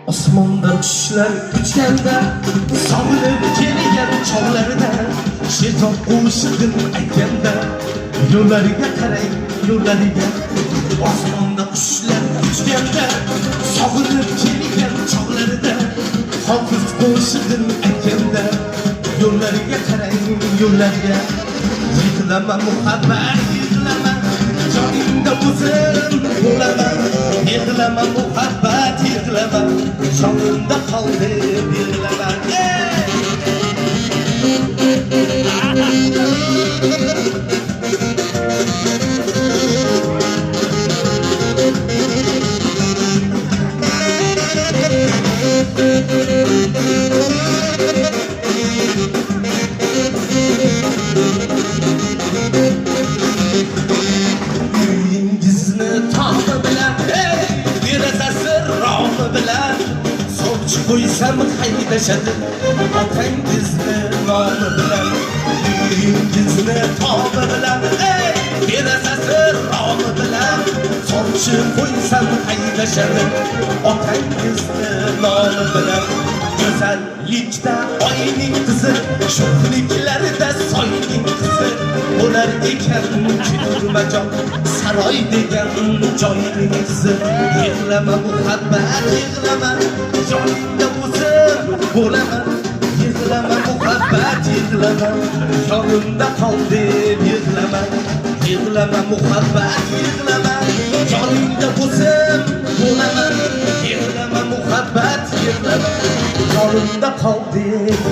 Osmonda qushlar uchganda, sog'inib kelgan chog'larida, shayton qo'shiqin aytganda, yo'llariga qarang, yo'llariga. Osmonda qushlar uchganda, sog'inib kelgan chog'larida, hofiz qo'shiqin aytganda, yo'llariga qarang, yo'llariga. Yig'lama muhabbat, yig'lama, joningda o'zim bo'laman. Yig'lama muhabbat, yig'lama, jonimda qol deb yig'lama. Qo'ysam haydashadi otangizni nomi bilan, uyingizni tobi bilan, berasasi romi bilan. Sochi qo'ysam haydashadi otangizni nomi bilan. Go'zallikda oyning qizi, sho'xliklarida soyning qizi bo'lar ekan chiqmajon saroy degan joyning qizi. Yig'lama muhabbat, yig'lama, joningda o'zim bo'laman. Yig'lama muhabbat, yig'lama, jonimda qol deb yig'lama. Yig'lama muhabbat, yig'lama, joningda o'zim bo'laman. Yig'lama muhabbat, yig'lama, jonimda qol deb